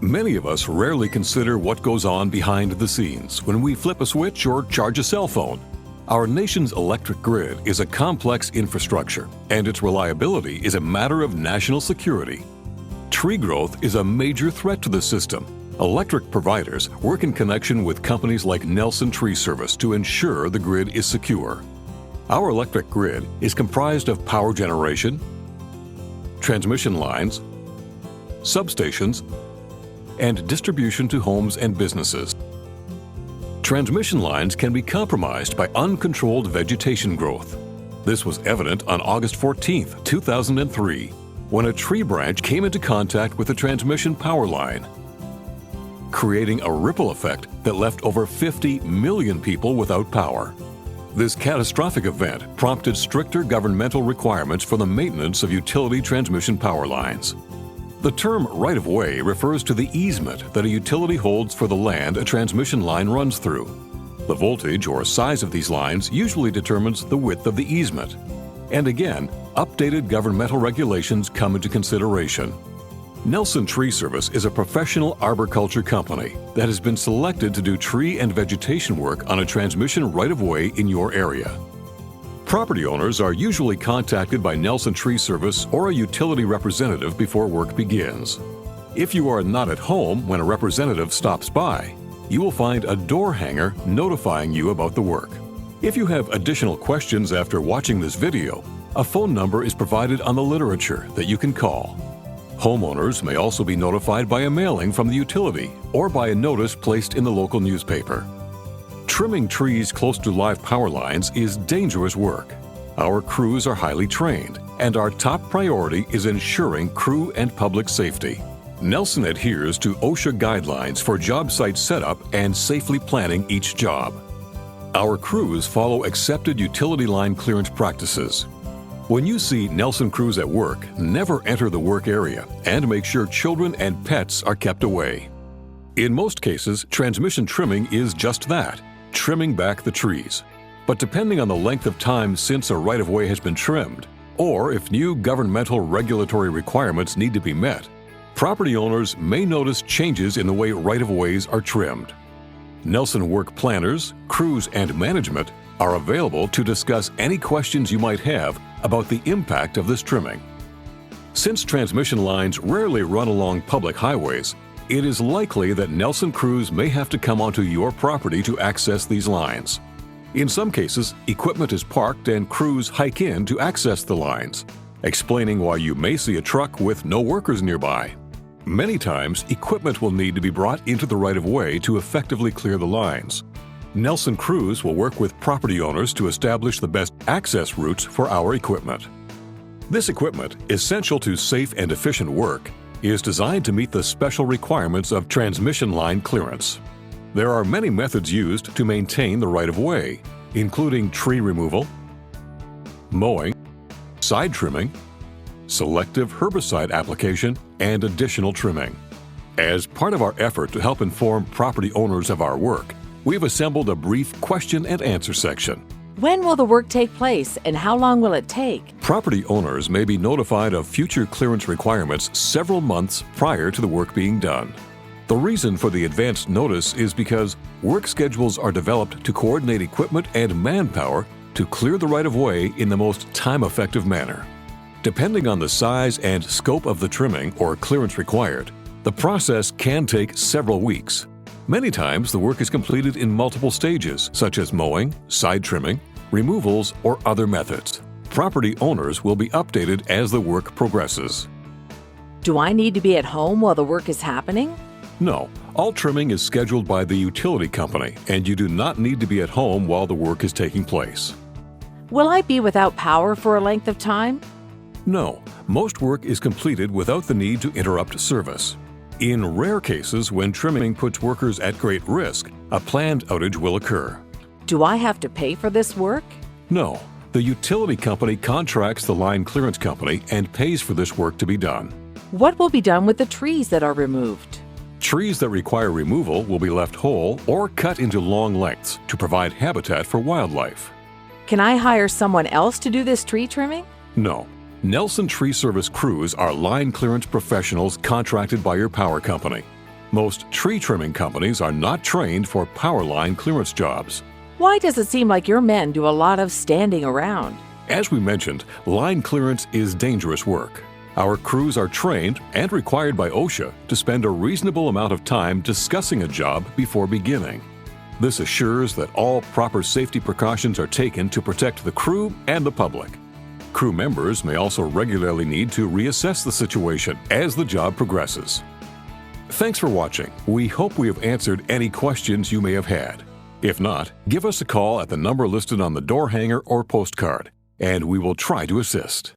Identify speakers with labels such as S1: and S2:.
S1: Many of us rarely consider what goes on behind the scenes when we flip a switch or charge a cell phone. Our nation's electric grid is a complex infrastructure, and its reliability is a matter of national security. Tree growth is a major threat to the system. Electric providers work in connection with companies like Nelson Tree Service to ensure the grid is secure. Our electric grid is comprised of power generation, transmission lines, substations, and distribution to homes and businesses. Transmission lines can be compromised by uncontrolled vegetation growth. This was evident on August 14, 2003, when a tree branch came into contact with a transmission power line, creating a ripple effect that left over 50 million people without power. This catastrophic event prompted stricter governmental requirements for the maintenance of utility transmission power lines. The term right-of-way refers to the easement that a utility holds for the land a transmission line runs through. The voltage or size of these lines usually determines the width of the easement. And again, updated governmental regulations come into consideration. Nelson Tree Service is a professional arboriculture company that has been selected to do tree and vegetation work on a transmission right-of-way in your area. Property owners are usually contacted by Nelson Tree Service or a utility representative before work begins. If you are not at home when a representative stops by, you will find a door hanger notifying you about the work. If you have additional questions after watching this video, a phone number is provided on the literature that you can call. Homeowners may also be notified by a mailing from the utility or by a notice placed in the local newspaper. Trimming trees close to live power lines is dangerous work. Our crews are highly trained, and our top priority is ensuring crew and public safety. Nelson adheres to OSHA guidelines for job site setup and safely planning each job. Our crews follow accepted utility line clearance practices. When you see Nelson crews at work, never enter the work area and make sure children and pets are kept away. In most cases, transmission trimming is just that, trimming back the trees. But depending on the length of time since a right-of-way has been trimmed, or if new governmental regulatory requirements need to be met, property owners may notice changes in the way right-of-ways are trimmed. Nelson Work Planners, crews, and management are available to discuss any questions you might have about the impact of this trimming. Since transmission lines rarely run along public highways, it is likely that Nelson crews may have to come onto your property to access these lines. In some cases, equipment is parked and crews hike in to access the lines, explaining why you may see a truck with no workers nearby. Many times, equipment will need to be brought into the right-of-way to effectively clear the lines. Nelson crews will work with property owners to establish the best access routes for our equipment. This equipment, essential to safe and efficient work, is designed to meet the special requirements of transmission line clearance. There are many methods used to maintain the right-of-way, including tree removal, mowing, side trimming, selective herbicide application, and additional trimming. As part of our effort to help inform property owners of our work, we've assembled a brief question and answer section.
S2: When will the work take place and how long will it take?
S1: Property owners may be notified of future clearance requirements several months prior to the work being done. The reason for the advanced notice is because work schedules are developed to coordinate equipment and manpower to clear the right-of-way in the most time-effective manner. Depending on the size and scope of the trimming or clearance required, the process can take several weeks. Many times, the work is completed in multiple stages, such as mowing, side trimming, removals, or other methods. Property owners will be updated as the work progresses.
S2: Do I need to be at home while the work is happening?
S1: No, all trimming is scheduled by the utility company, and you do not need to be at home while the work is taking place.
S2: Will I be without power for a length of time?
S1: No, most work is completed without the need to interrupt service. In rare cases, when trimming puts workers at great risk, a planned outage will occur.
S2: Do I have to pay for this work?
S1: No, the utility company contracts the line clearance company and pays for this work to be done.
S2: What will be done with the trees that are removed?
S1: Trees that require removal will be left whole or cut into long lengths to provide habitat for wildlife.
S2: Can I hire someone else to do this tree trimming?
S1: No. Nelson Tree Service crews are line clearance professionals contracted by your power company. Most tree trimming companies are not trained for power line clearance jobs.
S2: Why does it seem like your men do a lot of standing around?
S1: As we mentioned, line clearance is dangerous work. Our crews are trained and required by OSHA to spend a reasonable amount of time discussing a job before beginning. This assures that all proper safety precautions are taken to protect the crew and the public. Crew members may also regularly need to reassess the situation as the job progresses. Thanks for watching. We hope we have answered any questions you may have had. If not, give us a call at the number listed on the door hanger or postcard, and we will try to assist.